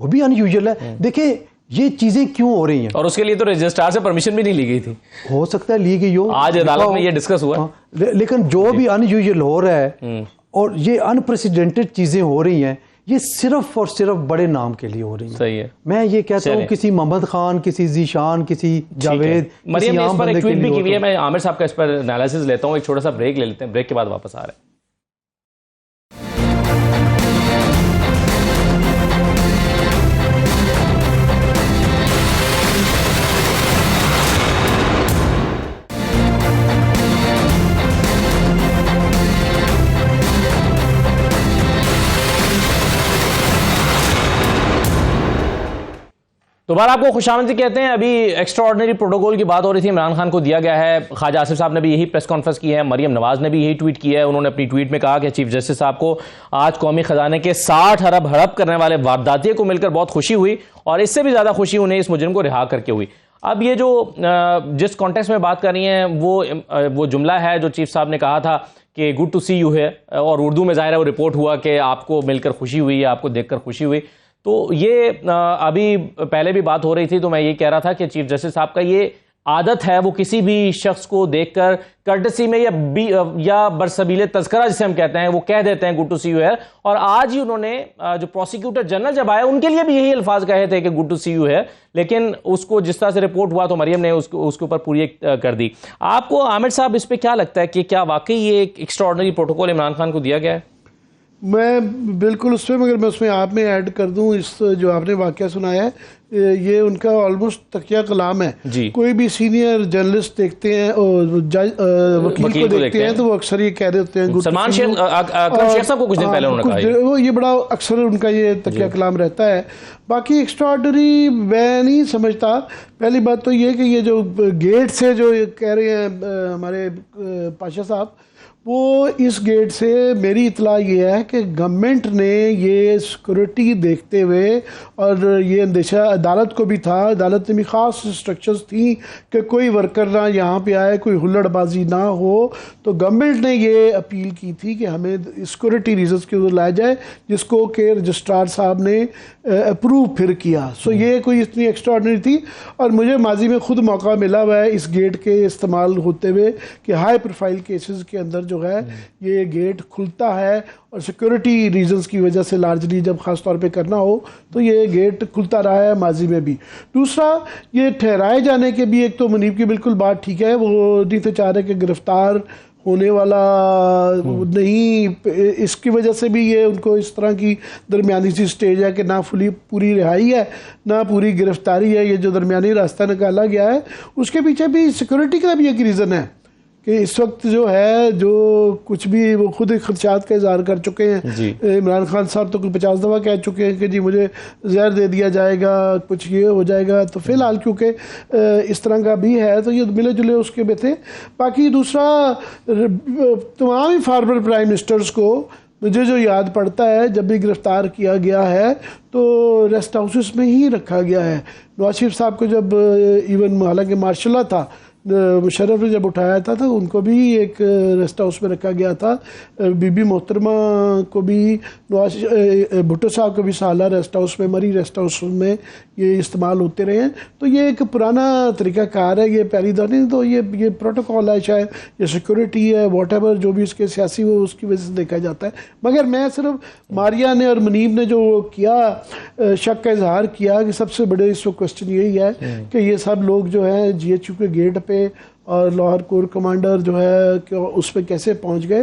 भी अनयूजुअल है। देखिए ये चीजें क्यों हो रही हैं, और उसके लिए तो रजिस्ट्रार से परमिशन भी नहीं ली गई थी। हो सकता है ली गई हो, आज अदालत में ये डिस्कस हुआ। लेकिन जो भी अनयूजुअल हो रहा है और ये अनप्रेसिडेंटेड चीजें हो रही हैं, ये सिर्फ और सिर्फ बड़े नाम के लिए हो रही है। सही है। मैं ये कहता हूँ किसी मोहम्मद खान, किसी जीशान, किसी जावेद, मरियम ने इस पर एक ट्वीट भी की हुई है। मैं आमिर साहब का इस पर एनालिसिस लेता हूँ, एक छोटा सा ब्रेक ले लेते हैं, ब्रेक के बाद वापस आ रहे हैं। दोबारा आपको खुशामदीद कहते हैं। अभी एक्स्ट्रा ऑर्डिनरी प्रोटोकॉल की बात हो रही थी, इमरान खान को दिया गया है। ख्वाजा आसिफ साहब ने भी यही प्रेस कॉन्फ्रेंस की है, मरियम नवाज ने भी यही ट्वीट किया है। उन्होंने अपनी ट्वीट में कहा कि चीफ जस्टिस साहब को आज कौमी खजाने के 60 अरब हड़प करने वाले वारदातियों को मिलकर बहुत खुशी हुई और इससे भी ज्यादा खुशी उन्हें इस मुजरिम को रिहा करके हुई। अब ये जो जिस कॉन्टेक्स्ट में बात कर रही हैं वो जुमला है जो चीफ साहब ने कहा था कि गुड टू सी यू है, और उर्दू में जाहिर है वो रिपोर्ट हुआ कि आपको मिलकर खुशी हुई या आपको देखकर खुशी हुई। तो ये अभी पहले भी बात हो रही थी, तो मैं ये कह रहा था कि चीफ जस्टिस साहब का ये आदत है, वो किसी भी शख्स को देखकर कर्टसी में या बरसबीले तज़किरा जिसे हम कहते हैं वो कह देते हैं गुड टू सी यू है। और आज ही उन्होंने जो प्रोसिक्यूटर जनरल जब आए उनके लिए भी यही अल्फाज कहे थे कि गुड टू सी यू है, लेकिन उसको जिस तरह से रिपोर्ट हुआ तो मरियम ने उसके ऊपर पूरी कर दी। आपको आमिर साहब इस पर क्या लगता है कि क्या वाकई ये एक extra ordinary protocol Imran Khan को दिया गया है? मैं बिल्कुल उसमें, मगर मैं उसमें आप में ऐड कर दूं, इस जो आपने वाकया सुनाया है ये उनका ऑलमोस्ट तकिया कलाम है। कोई भी सीनियर जर्नलिस्ट देखते हैं और वकील को देखते हैं तो वो अक्सर ये कह देते हैं। सलमान शेख साहब को कुछ दिन पहले उन्होंने कहा वो ये बड़ा अक्सर उनका ये तकिया कलाम रहता है। बाकी एक्स्ट्राऑर्डिनरी मैं नहीं समझता। पहली बात तो ये कि ये जो गेट से जो कह रहे हैं हमारे पाशा साहब, वो इस गेट से मेरी इतला ये है कि गवर्नमेंट ने ये सिक्योरिटी देखते हुए, और ये अंदेशा अदालत को भी था, अदालत में भी ख़ास इंस्ट्रक्शंस थी कि कोई वर्कर ना यहाँ पे आए, कोई हुल्लड़बाजी ना हो, तो गवर्नमेंट ने ये अपील की थी कि हमें सिक्योरिटी रीजंस के ऊपर लाया जाए, जिसको कि रजिस्ट्रार साहब ने अप्रूव फिर किया। सो ये कोई इतनी एक्स्ट्राऑर्डिनरी थी। और मुझे माजी में खुद मौका मिला हुआ है इस गेट के इस्तेमाल होते हुए कि हाई प्रोफाइल केसेस के अंदर जो है ये गेट खुलता है, और सिक्योरिटी रीजंस की वजह से लार्जली जब ख़ास तौर पे करना हो तो ये गेट खुलता रहा है माजी में भी। दूसरा, ये ठहराए जाने के भी, एक तो मुनीब की बिल्कुल बात ठीक है, वो नहीं तो चाह रहे कि गिरफ्तार होने वाला नहीं, इसकी वजह से भी ये उनको इस तरह की दरमियानी सी स्टेज है कि ना पूरी रिहाई है ना पूरी गिरफ्तारी है। ये जो दरमियानी रास्ता निकाला गया है उसके पीछे भी सिक्योरिटी का भी एक रीज़न है कि इस वक्त जो है जो कुछ भी वो खुद ही खदशात का इजहार कर चुके हैं। इमरान खान साहब तो 50 दफ़ा कह चुके हैं कि जी मुझे जहर दे दिया जाएगा, कुछ ये हो जाएगा। तो फ़िलहाल क्योंकि इस तरह का भी है तो ये मिले जुले उसके में थे। बाकी दूसरा, तमाम ही फॉर्मर प्राइम मिनिस्टर्स को मुझे जो याद पड़ता है जब भी गिरफ़्तार किया गया है तो रेस्ट हाउसेस में ही रखा गया है। नवाज शरीफ साहब को जब इवन हालांकि मार्शल था, मुशर्रफ ने जब उठाया था तो उनको भी एक रेस्ट हाउस में रखा गया था। बीबी मोहतरमा को भी, भुट्टो साहब को भी साला रेस्ट हाउस में, मरी रेस्ट हाउस में ये इस्तेमाल होते रहे हैं। तो ये एक पुराना तरीक़ाकार है, ये पहली दौर नहीं। तो ये प्रोटोकॉल है, शायद ये सिक्योरिटी है, वॉटेवर जो भी इसके सियासी वो उसकी वजह से देखा जाता है। मगर मैं सिर्फ मारिया ने और मुनीब ने जो कि शक का इजहार किया कि सबसे बड़े इस वक्त क्वेश्चन यही है कि ये सब लोग जो है GHQ के गेट पे और लाहौर कोर कमांडर जो है कि उस पर कैसे पहुंच गए,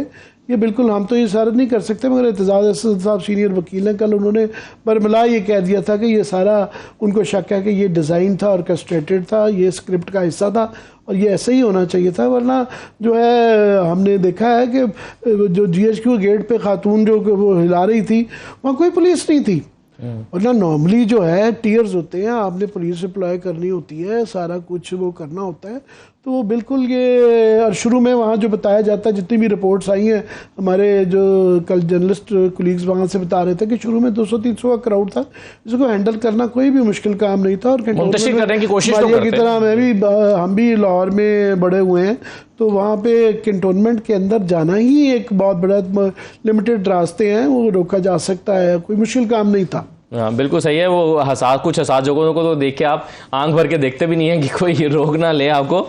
ये बिल्कुल हम तो ये सारा नहीं कर सकते। मगर एतजाज़ असद साहब सीनियर वकील हैं, कल उन्होंने बरमला ये कह दिया था कि ये सारा उनको शक है कि ये डिज़ाइन था, ऑर्केस्ट्रेटेड था, ये स्क्रिप्ट का हिस्सा था और ये ऐसे ही होना चाहिए था। वरना जो है हमने देखा है कि जो GHQ गेट पे खातून जो वो हिला रही थी वहाँ कोई पुलिस नहीं थी। वरना नॉर्मली जो है टीयर्स होते हैं, आपने पुलिस अप्लाई करनी होती है, सारा कुछ वो करना होता है। तो बिल्कुल ये, और शुरू में वहाँ जो बताया जाता है, जितनी भी रिपोर्ट्स आई हैं, हमारे जो कल जर्नलिस्ट कोलीग्स वहाँ से बता रहे थे कि शुरू में 200-300 का क्राउड था, इसको हैंडल करना कोई भी मुश्किल काम नहीं था। और करने की कोशिश तो की तरह हम भी लाहौर में बड़े हुए हैं, तो वहाँ पे कैंटोनमेंट के अंदर जाना ही एक बहुत बड़ा, लिमिटेड रास्ते हैं, वो रोका जा सकता है, कोई मुश्किल काम नहीं था। हाँ बिल्कुल सही है। वो कुछ हसास जगहों को तो देख के आप आंख भर के देखते भी नहीं है कि कोई रोक ना ले आपको।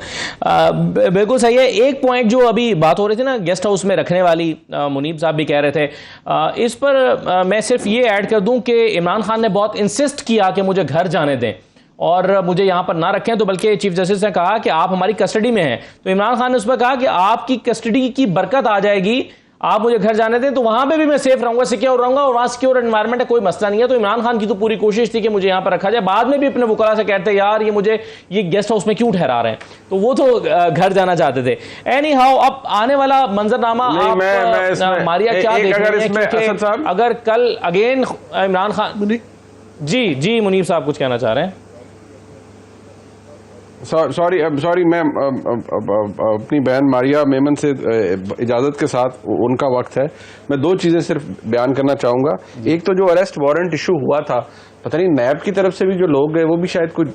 बिल्कुल सही है। एक पॉइंट जो अभी बात हो रही थी ना गेस्ट हाउस में रखने वाली, मुनीब साहब भी कह रहे थे, इस पर मैं सिर्फ ये ऐड कर दूं कि इमरान खान ने बहुत इंसिस्ट किया कि मुझे घर जाने दें और मुझे यहाँ पर ना रखें, तो बल्कि चीफ जस्टिस ने कहा कि आप हमारी कस्टडी में हैं। तो इमरान खान ने उस पर कहा कि आपकी कस्टडी की बरकत आ जाएगी, आप मुझे घर जाने दें तो वहां पे भी मैं सेफ रहूंगा, सिक्योर रहूंगा, और वहां सिक्योर एनवायरनमेंट है, कोई मसला नहीं है। तो इमरान खान की तो पूरी कोशिश थी कि मुझे यहां पर रखा जाए। बाद में भी अपने वकला से कहते यार ये गेस्ट हाउस में क्यों ठहरा रहे हैं, तो वो तो घर जाना चाहते थे। एनी हाउ, अब आने वाला मंजरनामा मारिया क्या देख रहे हैं? अगर कल अगेन इमरान खान, जी मुनीब साहब कुछ कहना चाह रहे हैं? सॉरी मैं अपनी बहन मारिया मेमन से इजाज़त के साथ, उनका वक्त है, मैं 2 चीज़ें सिर्फ बयान करना चाहूँगा। एक तो जो अरेस्ट वारंट इशू हुआ था, पता नहीं नैब की तरफ से भी जो लोग गए वो भी शायद कुछ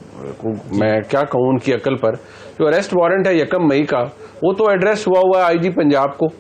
मैं क्या कहूँ उनकी अकल पर, जो अरेस्ट वारंट है 1 मई का, वो तो एड्रेस हुआ है आईजी पंजाब को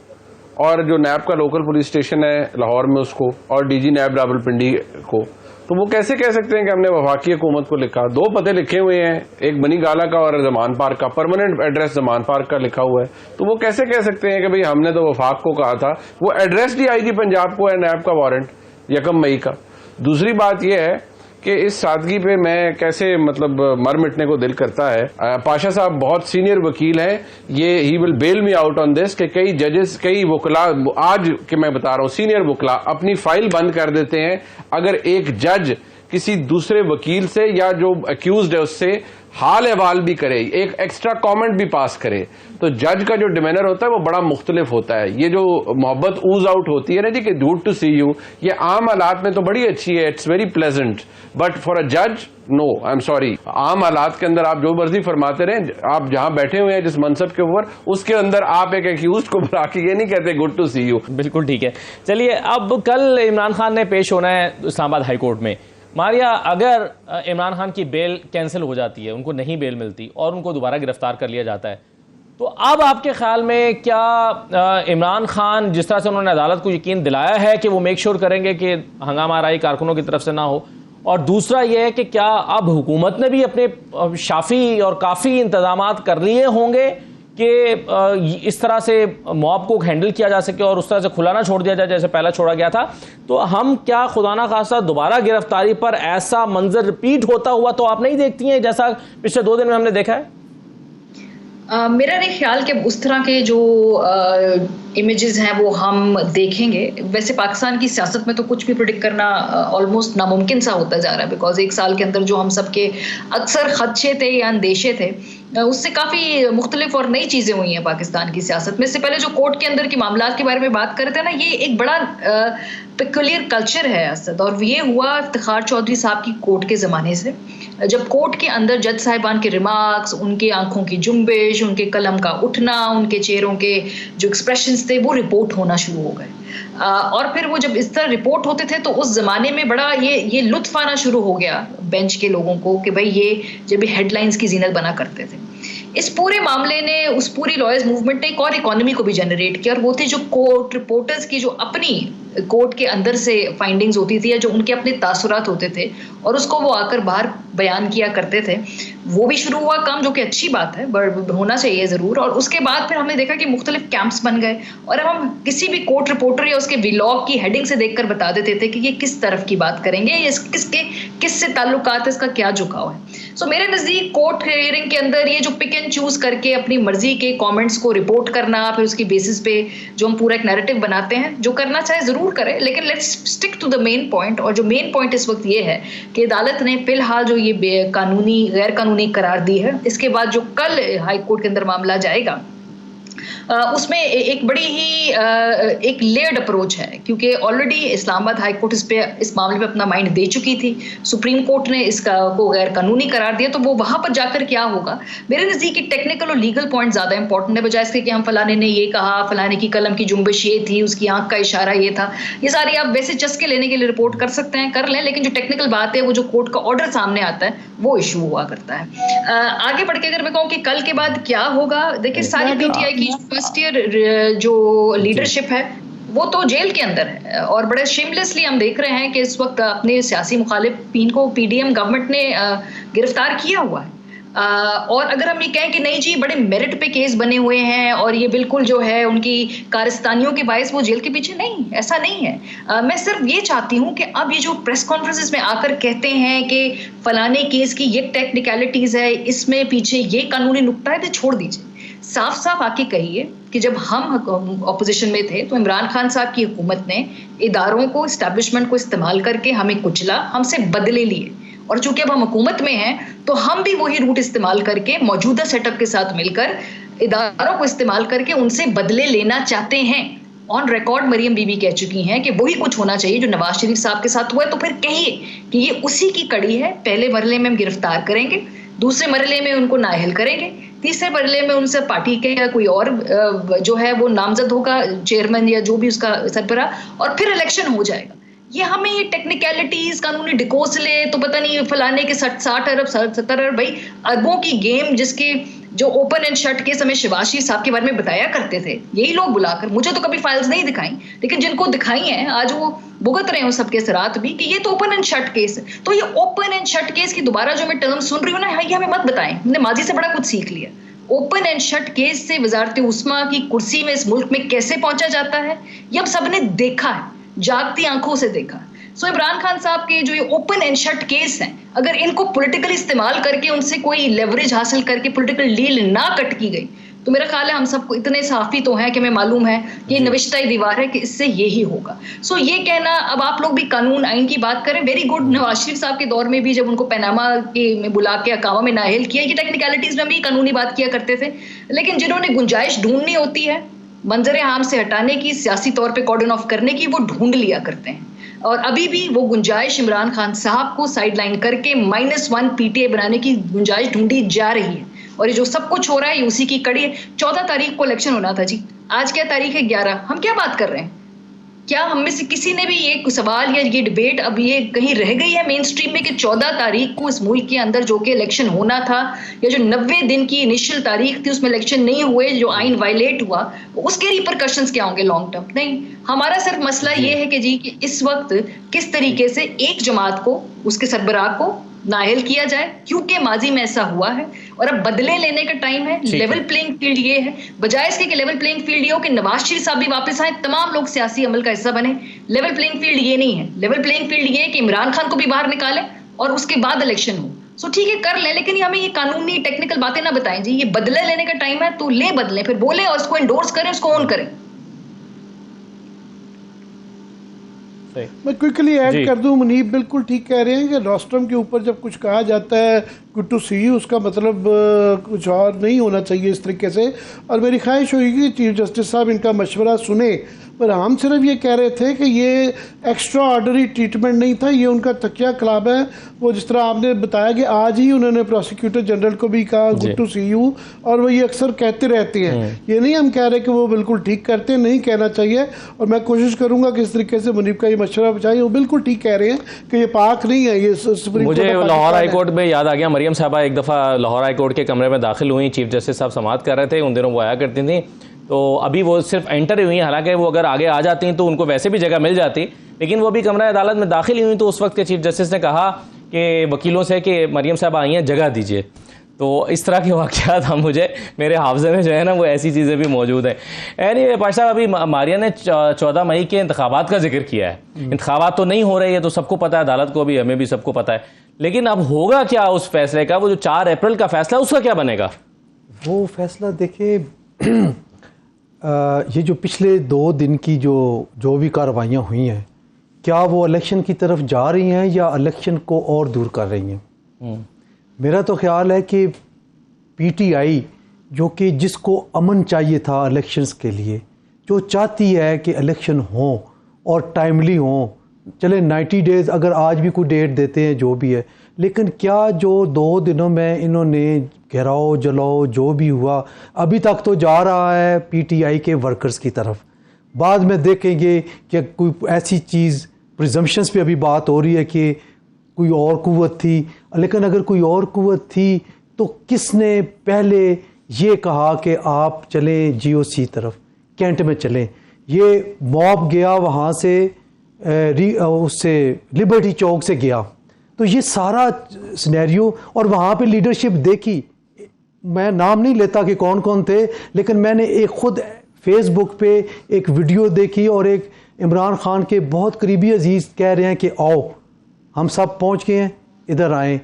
और जो नैब का लोकल पुलिस स्टेशन है लाहौर में उसको, और डीजी नैब रावलपिंडी को। तो वो कैसे कह सकते हैं कि हमने वफाकी हुकूमत को लिखा? 2 पते लिखे हुए हैं, एक बनी गाला का और जमान पार्क का, परमानेंट एड्रेस जमान पार्क का लिखा हुआ है। तो वो कैसे कह सकते हैं कि भाई हमने तो वफाक को कहा था? वो एड्रेस भी आईजी पंजाब को है, नैब का वारंट 1 मई का। दूसरी बात यह है कि इस सादगी पे मैं कैसे मतलब मर मिटने को दिल करता है। पाशा साहब बहुत सीनियर वकील हैं, ये ही will bail me out on this कि कई जजेस, कई वकला, आज के मैं बता रहा हूँ सीनियर वकला अपनी फाइल बंद कर देते हैं अगर एक जज किसी दूसरे वकील से या जो अक्यूज्ड है उससे हाल अहवाल भी करे, एक एक्स्ट्रा कमेंट भी पास करे, तो जज का जो डिमेनर होता है वो बड़ा मुख्तलिफ होता है। ये जो मोहब्बत ऊज आउट होती है ना जी कि गुड टू सी यू, ये आम हालात में तो बड़ी अच्छी है, it's very pleasant, but for a जज नो, आई एम सॉरी। आम हालात के अंदर आप जो मर्जी फरमाते रहें, आप जहां बैठे हुए हैं जिस मनसब के ऊपर, उसके अंदर आप एक एक्यूज को बुला के ये नहीं कहते गुड टू सी यू। बिल्कुल ठीक है। चलिए, अब कल इमरान खान ने पेश होना है इस्लामाबाद हाई कोर्ट में। मारिया, अगर इमरान खान की बेल कैंसिल हो जाती है, उनको नहीं बेल मिलती और उनको दोबारा गिरफ्तार कर लिया जाता है, तो अब आपके ख्याल में क्या इमरान खान, जिस तरह से उन्होंने अदालत को यकीन दिलाया है कि वो मेक श्योर करेंगे कि हंगामा आराई कारकुनों की तरफ से ना हो, और दूसरा ये है कि क्या अब हुकूमत ने भी अपने शाफी और काफ़ी इंतजाम कर लिए होंगे कि इस तरह से मॉब को हैंडल किया जा सके और उस तरह से खुला ना छोड़ दिया जाए जैसे पहला छोड़ा गया था? तो हम क्या खुदा ना खासा दोबारा गिरफ्तारी पर ऐसा मंजर रिपीट होता हुआ तो आप नहीं देखती हैं जैसा पिछले 2 दिन में हमने देखा है? मेरा नहीं ख्याल कि उस तरह के जो इमेजेस हैं वो हम देखेंगे। वैसे पाकिस्तान की सियासत में तो कुछ भी प्रेडिक्ट करना ऑलमोस्ट नामुमकिन सा होता जा रहा है, बिकॉज 1 साल के अंदर जो हम सबके अक्सर खदशे थे या अंदेशे थे, उससे काफ़ी मुख्तलिफ और नई चीज़ें हुई हैं पाकिस्तान की सियासत में। इससे पहले जो कोर्ट के अंदर की मामलात के बारे में बात कर रहे थे ना, ये एक बड़ा पेक्युलियर कल्चर है असद, और ये हुआ इफ्तिखार चौधरी साहब की कोर्ट के ज़माने से, जब कोर्ट के अंदर जज साहिबान के रिमार्क्स, उनके आंखों की जुम्बिश, उनके कलम का उठना, उनके चेहरों के जो एक्सप्रेशंस थे वो रिपोर्ट होना शुरू हो गए। और फिर वो जब इस तरह रिपोर्ट होते थे तो उस जमाने में बड़ा ये लुत्फ आना शुरू हो गया बेंच के लोगों को कि भाई ये जब हेडलाइंस की जीनत बना करते थे। इस पूरे मामले ने, उस पूरी लॉयर्स मूवमेंट ने एक और इकोनॉमी को भी जनरेट किया, और वो थी जो कोर्ट रिपोर्टर्स की जो अपनी कोर्ट के अंदर से फाइंडिंग्स होती थी या जो उनके अपने तासुरात होते थे और उसको वो आकर बाहर बयान किया करते थे, वो भी शुरू हुआ काम, जो कि अच्छी बात है, होना चाहिए ज़रूर। और उसके बाद फिर हमने देखा कि मुख्तलिफ कैंप्स बन गए, और अब हम किसी भी कोर्ट रिपोर्टर या उसके व्लॉग की हेडिंग से देखकर बता देते थे कि ये किस तरफ की बात करेंगे, ये किससे ताल्लुकात है, इसका क्या झुकाव है। सो मेरे नज़दीक कोर्ट हियरिंग के अंदर ये जो पिक एंड चूज करके अपनी मर्जी के कमेंट्स को रिपोर्ट करना, फिर उसकी बेसिस पे जो हम पूरा एक नैरेटिव बनाते हैं, जो करना चाहे ज़रूर करें, लेकिन let's stick to the main point. और जो मेन पॉइंट इस वक्त ये है कि अदालत ने फिलहाल जो ये गैर कानूनी करार दी है, इसके बाद जो कल हाई कोर्ट के अंदर मामला जाएगा उसमें एक बड़ी ही एक लेयर्ड अप्रोच है, क्योंकि ऑलरेडी इस्लामाबाद हाई कोर्ट इस मामले पे अपना माइंड दे चुकी थी, सुप्रीम कोर्ट ने इसका को गैर कानूनी करार दिया, तो वो वहां पर जाकर क्या होगा, मेरे नज़दीक टेक्निकल और लीगल पॉइंट ज़्यादा इंपॉर्टेंट है, बजाय इसके कि हम फलाने ने ये कहा, फलाने की कलम की जुम्बिश ये थी, उसकी आंख का इशारा ये था। ये सारी आप वैसे चस्के लेने के लिए रिपोर्ट कर सकते हैं, कर लें, लेकिन जो टेक्निकल बात है, वो जो कोर्ट का ऑर्डर सामने आता है, वो इशू हुआ करता है। आगे बढ़ के अगर मैं कहूँ कि कल के बाद क्या होगा, देखिए सारी पीटीआई की फर्स्ट ईयर जो लीडरशिप है वो तो जेल के अंदर है, और बड़े शेमलेसली हम देख रहे हैं कि इस वक्त अपने सियासी मुखालिफिन को पीडीएम गवर्नमेंट ने गिरफ्तार किया हुआ है। और अगर हम ये कहें कि नहीं जी बड़े मेरिट पे केस बने हुए हैं और ये बिल्कुल जो है उनकी कारस्तानियों के बायस वो जेल के पीछे, नहीं, ऐसा नहीं है। मैं सिर्फ ये चाहती हूँ कि अब ये जो प्रेस कॉन्फ्रेंसेस में आकर कहते हैं कि फलाने केस की ये टेक्निकलिटीज है, इसमें पीछे ये कानूनी नुक्ता है, तो छोड़ दीजिए, साफ साफ आके कहिए कि जब हम ऑपोजिशन में थे तो इमरान खान साहब की हुकूमत ने इदारों को, इस्टेब्लिशमेंट को इस्तेमाल करके हमें कुचला, हमसे बदले लिए, और चूंकि अब हम हुकूमत में हैं तो हम भी वही रूट इस्तेमाल करके मौजूदा सेटअप के साथ मिलकर इदारों को इस्तेमाल करके उनसे बदले लेना चाहते हैं। ऑन रिकॉर्ड मरियम बीबी कह चुकी हैं कि वही कुछ होना चाहिए जो नवाज शरीफ साहब के साथ हुआ है, तो फिर कहिए कि ये उसी की कड़ी है। पहले मरले में हम गिरफ्तार करेंगे, दूसरे मरले में उनको नाअहल करेंगे, तीसरे मरले में उनसे पार्टी के या कोई और जो है वो नामजद होगा चेयरमैन या जो भी उसका सरबराह, और फिर इलेक्शन हो जाएगा। ये हमें ये टेक्निकलिटीज कानूनी डिकोसले तो पता नहीं फलाने के 60 अरब 70 अरब, भाई अरबों की गेम जिसके जो ओपन एंड शट केस हमें शिवाशी साहब के बारे में बताया करते थे यही लोग बुलाकर, मुझे तो कभी फाइल्स नहीं दिखाई, लेकिन जिनको दिखाई हैं आज वो भुगत रहे हो सबके सरात भी कि ये तो ओपन एंड शट केस है। तो ये ओपन एंड शट केस की दोबारा जो मैं टर्म सुन रही हूँ ना, ये हमें मत बताएं, हमने माजी से बड़ा कुछ सीख लिया। ओपन एंड शट केस से वजारत उस्मा की कुर्सी में इस मुल्क में कैसे पहुंचा जाता है ये अब सबने देखा है, जागती आंखों से देखा। सो इमरान खान साहब के जो ये ओपन एंड शट केस हैं, अगर इनको पॉलिटिकल इस्तेमाल करके उनसे कोई लेवरेज हासिल करके पॉलिटिकल डील ना कट की गई तो मेरा ख्याल है हम सबको इतने साफी तो हैं कि हमें मालूम है कि ये नविश्ता दीवार है कि इससे यही होगा। सो ये कहना, अब आप लोग भी कानून आइन की बात करें, वेरी गुड। नवाज शरीफ साहब के दौर में भी जब उनको पनामा के में बुला के अकावा में नाअहल किया, ये टेक्निकलिटीज में भी कानूनी बात किया करते थे, लेकिन जिन्होंने गुंजाइश ढूंढनी होती है मंजर आम से हटाने की, सियासी तौर पर कॉर्डन ऑफ करने की, वो ढूंढ लिया करते हैं। और अभी भी वो गुंजाइश इमरान खान साहब को साइडलाइन करके -1 पीटीआई बनाने की गुंजाइश ढूंढी जा रही है, और ये जो सब कुछ हो रहा है ये उसी की कड़ी है। 14 तारीख को इलेक्शन होना था जी, आज क्या तारीख है 11, हम क्या बात कर रहे हैं? क्या हम में से किसी ने भी ये सवाल या ये डिबेट अब ये कहीं रह गई है मेन स्ट्रीम में कि 14 तारीख को इस मुल्क के अंदर जो कि इलेक्शन होना था, या जो 90 दिन की इनिशियल तारीख थी उसमें इलेक्शन नहीं हुए, जो आइन वायलेट हुआ, उसके रिपरकशंस क्या होंगे लॉन्ग टर्म? नहीं, हमारा सिर्फ मसला ये है कि जी कि इस वक्त किस तरीके से एक जमात को, उसके सरबराह को नाअहल किया जाए, क्योंकि माजी में ऐसा हुआ है और अब बदले लेने का टाइम है। लेवल प्लेइंग फील्ड ये है, बजाय इसके कि लेवल प्लेइंग फील्ड ये हो कि नवाज शरीफ साहब भी वापस आए, तमाम लोग सियासी अमल का हिस्सा बने। लेवल प्लेइंग फील्ड ये नहीं है, लेवल प्लेइंग फील्ड ये है कि इमरान खान को भी बाहर निकालें और उसके बाद इलेक्शन हो। सो ठीक है, कर लें, लेकिन हमें ये कानूनी टेक्निकल बातें ना बताएं जी। ये बदले लेने का टाइम है तो ले बदलें, फिर बोले और उसको एंडोर्स करें, उसको ऑन करें। मैं क्विकली ऐड कर दूं, मुनीब बिल्कुल ठीक कह रहे हैं कि रोस्टम के ऊपर जब कुछ कहा जाता है गुड टू सी यू, उसका मतलब कुछ और नहीं होना चाहिए इस तरीके से। और मेरी ख्वाहिश होगी कि चीफ जस्टिस साहब इनका मशवरा सुने, पर हम सिर्फ ये कह रहे थे कि ये एक्स्ट्रा ऑर्डनरी ट्रीटमेंट नहीं था, ये उनका तकिया कलाम है। वो जिस तरह आपने बताया कि आज ही उन्होंने प्रोसिक्यूटर जनरल को भी कहा गुड टू सी यू, और वो ये अक्सर कहते रहते हैं। ये नहीं हम कह रहे कि वो बिल्कुल ठीक करते हैं, नहीं कहना चाहिए। और मैं कोशिश करूंगा कि इस तरीके से मुनीब का ये मशवरा बचाए। वो बिल्कुल ठीक कह रहे हैं कि ये पाक नहीं है, ये मुझे लाहौर हाई कोर्ट में याद आ गया, मरियम साहबा एक दफ़ा लाहौर हाई कोर्ट के कमरे में दाखिल हुई, चीफ जस्टिस साहब समाअत कर रहे थे, उन दिनों वो आया करती थी, तो अभी वो सिर्फ एंटर हुई, हालांकि वो अगर आगे आ जाती तो उनको वैसे भी जगह मिल जाती, लेकिन वो भी कमरा अदालत में दाखिल हुई तो उस वक्त के चीफ जस्टिस ने कहा कि वकीलों से कि मरियम साहब आई हैं, जगह दीजिए। तो इस तरह के वाक़यात हम मुझे मेरे हाफ़ज़े में जो है ना वो ऐसी चीज़ें भी मौजूद हैं। एनीवे पाशा साहब, अभी मारिया ने 14 मई के इंतखाबात का जिक्र किया है। इंतखाबात तो नहीं हो रहे, ये तो सबको पता है, अदालत को भी, हमें भी सबको पता है, लेकिन अब होगा क्या उस फैसले का? वो जो 4 अप्रैल का फैसला, उसका क्या बनेगा? वो फैसला देखिए, ये जो पिछले 2 दिन की जो भी कार्रवाइयाँ हुई हैं, क्या वो इलेक्शन की तरफ जा रही हैं या इलेक्शन को और दूर कर रही हैं? मेरा तो ख्याल है कि पीटीआई जो कि जिसको अमन चाहिए था इलेक्शंस के लिए, जो चाहती है कि इलेक्शन हो और टाइमली हो, चले 90 डेज़ अगर आज भी कोई डेट देते हैं जो भी है, लेकिन क्या जो 2 दिनों में इन्होंने घेराव जलाओ जो भी हुआ, अभी तक तो जा रहा है पीटीआई के वर्कर्स की तरफ। बाद में देखेंगे कि कोई ऐसी चीज़, प्रिजम्पशंस पे अभी बात हो रही है कि कोई और कुव्वत थी, लेकिन अगर कोई और कुव्वत थी तो किसने पहले ये कहा कि आप चलें जीओसी तरफ, कैंट में चलें? ये मॉब गया वहाँ से, उससे लिबर्टी चौक से गया, तो ये सारा सिनेरियो, और वहाँ पे लीडरशिप देखी, मैं नाम नहीं लेता कि कौन कौन थे, लेकिन मैंने एक खुद फेसबुक पे एक वीडियो देखी और एक इमरान खान के बहुत करीबी अजीज़ कह रहे हैं कि आओ हम सब पहुँच गए हैं, इधर आएँ,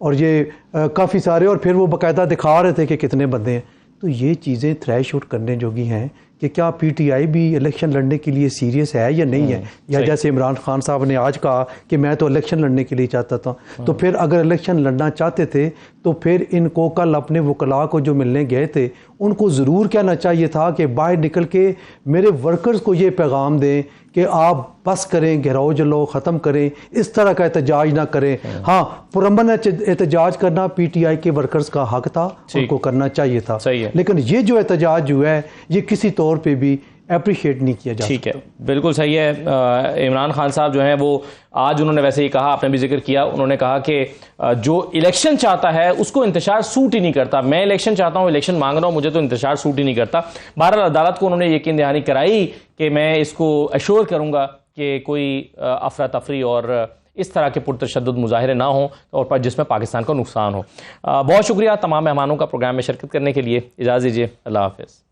और ये काफ़ी सारे, और फिर वो बाकायदा दिखा रहे थे कि कितने बंदे हैं। तो ये चीज़ें थ्रेश आउट करने जोगी हैं कि क्या पीटीआई भी इलेक्शन लड़ने के लिए सीरियस है या नहीं है, या जैसे इमरान खान साहब ने आज कहा कि मैं तो इलेक्शन लड़ने के लिए चाहता था। तो फिर अगर इलेक्शन लड़ना चाहते थे तो फिर इनको कल अपने वकला को जो मिलने गए थे उनको ज़रूर कहना चाहिए था कि बाहर निकल के मेरे वर्कर्स को ये पैगाम दें कि आप बस करें, घेराव जलाओ ख़त्म करें, इस तरह का एहतजाज ना करें। हाँ, पुरअमन एहतजाज करना पीटीआई के वर्कर्स का हक था, उनको करना चाहिए था। लेकिन ये जो एहतजाज जो है ये किसी तौर पे भी अप्रिशिएट नहीं किया जा ठीक है, बिल्कुल सही है। इमरान खान साहब जो हैं वो आज उन्होंने वैसे ही कहा, आपने भी जिक्र किया, उन्होंने कहा कि जो इलेक्शन चाहता है उसको इंतशार सूट ही नहीं करता। मैं इलेक्शन चाहता हूं, इलेक्शन मांग रहा हूं, मुझे तो इंतशार सूट ही नहीं करता। बहरहाल अदालत को उन्होंने यकीन दहानी कराई कि मैं इसको अश्योर करूंगा कि कोई अफरा तफरी और इस तरह के पुरतशद्दुद मुजाहिरे ना हो और जिसमें पाकिस्तान को नुकसान हो। बहुत शुक्रिया तमाम मेहमानों का प्रोग्राम में शिरकत करने के लिए। इजाज़त दीजिए, अल्लाह हाफ़िज़।